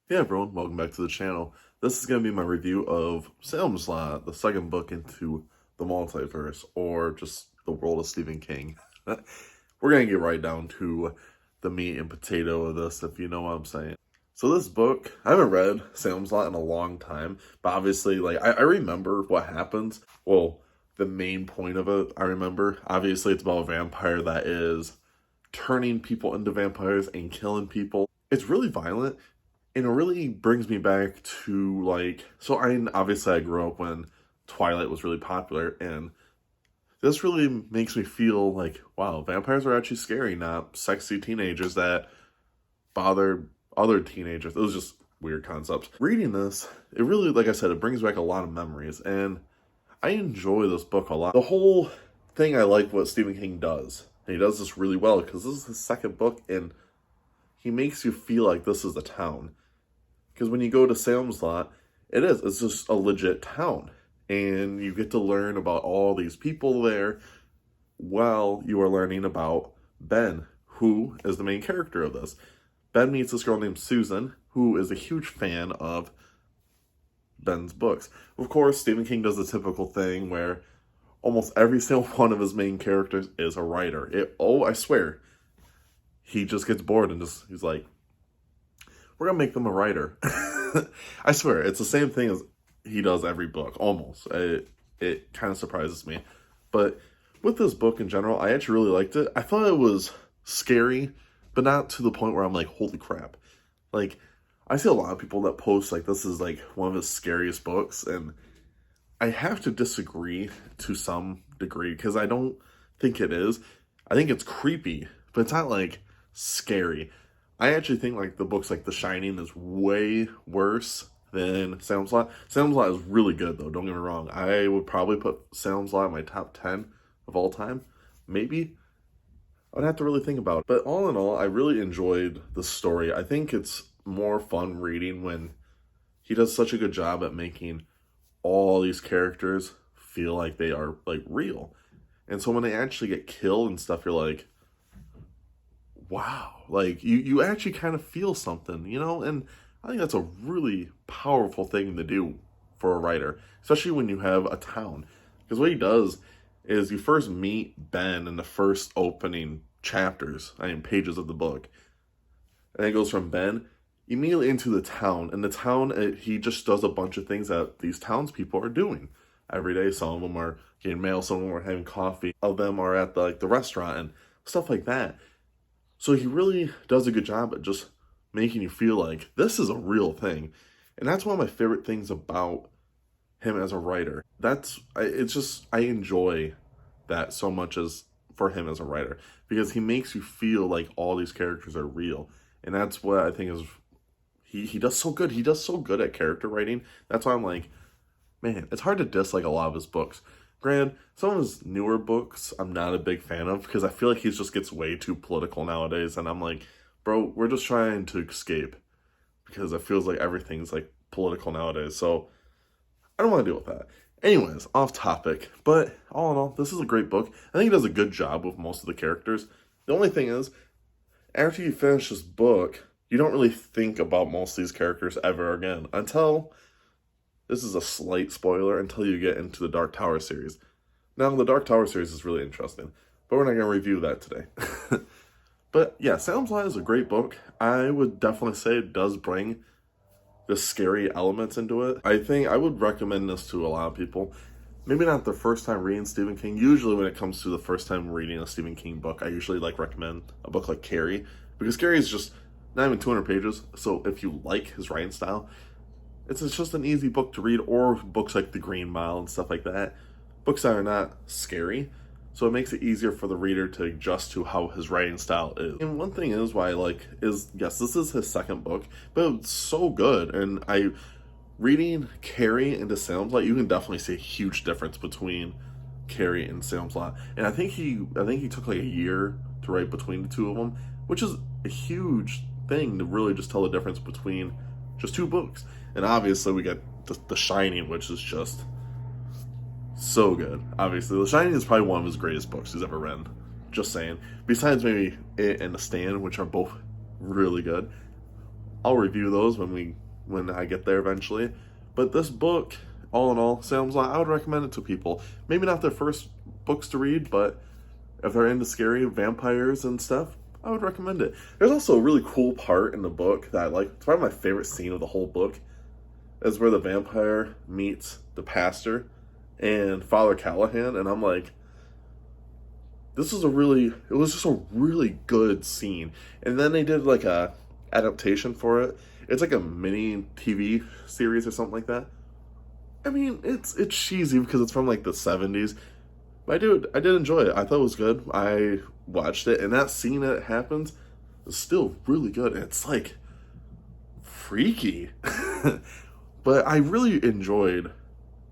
Hey everyone, welcome back to the channel. This is going to be my review of Salem's Lot, the second book into the multiverse, or just the world of Stephen King. We're going to get right down to the meat and potato of this, if you know what I'm saying. So this book, I haven't read Salem's Lot in a long time, but obviously, I remember what happens. Well, the main point of it, I remember. Obviously, it's about a vampire that is turning people into vampires and killing people. It's really violent. And it really brings me back to so I grew up when Twilight was really popular, and this really makes me feel like, wow, vampires are actually scary, not sexy teenagers that bother other teenagers. It was just weird concepts. Reading this, it really, like I said, it brings back a lot of memories, and I enjoy this book a lot. The whole thing, I like what Stephen King does, and he does this really well because this is his second book, and he makes you feel like this is a town. Because when you go to Salem's Lot, it's just a legit town. And you get to learn about all these people there while you are learning about Ben, who is the main character of this. Ben meets this girl named Susan, who is a huge fan of Ben's books. Of course, Stephen King does the typical thing where almost every single one of his main characters is a writer. I swear, he just gets bored and he's like, we're gonna make them a writer. I swear, it's the same thing as he does every book, almost. It kind of surprises me. But with this book in general, I actually really liked it. I thought it was scary, but not to the point where I'm like, holy crap. Like, I see a lot of people that post like this is like one of his scariest books, and I have to disagree to some degree because I don't think it is. I think it's creepy, but it's not like scary. I actually think like the books like The Shining is way worse than Salem's Lot. Salem's Lot is really good though, don't get me wrong. I would probably put Salem's Lot in my top 10 of all time. Maybe. I'd have to really think about it. But all in all, I really enjoyed the story. I think it's more fun reading when he does such a good job at making all these characters feel like they are like real. And so when they actually get killed and stuff, you're like, wow, like you actually kind of feel something, and I think that's a really powerful thing to do for a writer, especially when you have a town. Because what he does is you first meet Ben in the first opening chapters, pages of the book, and it goes from Ben immediately into the town. And the town, he just does a bunch of things that these townspeople are doing every day. Some of them are getting mail, some of them are having coffee, of them are at the restaurant and stuff like that. So he really does a good job at just making you feel like this is a real thing. And that's one of my favorite things about him as a writer. I enjoy that so much as for him as a writer, because he makes you feel like all these characters are real. And that's what I think is, he does so good. He does so good at character writing. That's why I'm like, man, it's hard to dislike a lot of his books. Granted, some of his newer books I'm not a big fan of because I feel like he just gets way too political nowadays, and I'm like, bro, we're just trying to escape because it feels like everything's like political nowadays, so I don't want to deal with that. Anyways, off topic, but all in all, this is a great book. I think he does a good job with most of the characters. The only thing is, after you finish this book, you don't really think about most of these characters ever again until... This is a slight spoiler until you get into the Dark Tower series. Now, the Dark Tower series is really interesting, but we're not going to review that today. But yeah, Salem's Lot is a great book. I would definitely say it does bring the scary elements into it. I think I would recommend this to a lot of people. Maybe not the first time reading Stephen King. Usually when it comes to the first time reading a Stephen King book, I usually recommend a book like Carrie, because Carrie is just not even 200 pages. So if you like his writing style, it's just an easy book to read, or books like The Green Mile and stuff like that. Books that are not scary, so it makes it easier for the reader to adjust to how his writing style is. And one thing is why I like is, yes, this is his second book, but it's so good. And reading Carrie into Salem's Lot, you can definitely see a huge difference between Carrie and Salem's Lot. And I think he took like a year to write between the two of them, which is a huge thing to really just tell the difference between just two books. And obviously we got The Shining, which is just so good. Obviously, The Shining is probably one of his greatest books he's ever written. Just saying. Besides maybe it and The Stand, which are both really good. I'll review those when I get there eventually. But this book, all in all, Salem's Lot, I would recommend it to people. Maybe not their first books to read, but if they're into scary vampires and stuff, I would recommend it. There's also a really cool part in the book that I like. It's probably my favorite scene of the whole book, is where the vampire meets the pastor and Father Callahan, and I'm like, it was just a really good scene. And then they did like a adaptation for it. It's like a mini TV series or something like that. I mean, it's cheesy because it's from like the 70s. But I did enjoy it. I thought it was good. I watched it, and that scene that happens is still really good. And it's like freaky. But I really enjoyed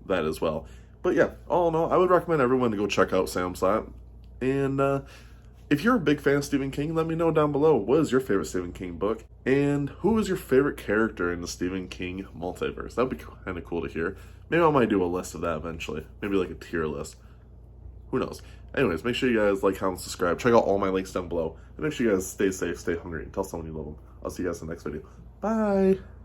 that as well. But yeah, all in all, I would recommend everyone to go check out Salem's Lot. And if you're a big fan of Stephen King, let me know down below. What is your favorite Stephen King book? And who is your favorite character in the Stephen King multiverse? That would be kind of cool to hear. Maybe I might do a list of that eventually. Maybe like a tier list. Who knows? Anyways, make sure you guys like, comment, subscribe. Check out all my links down below. And make sure you guys stay safe, stay hungry, and tell someone you love them. I'll see you guys in the next video. Bye!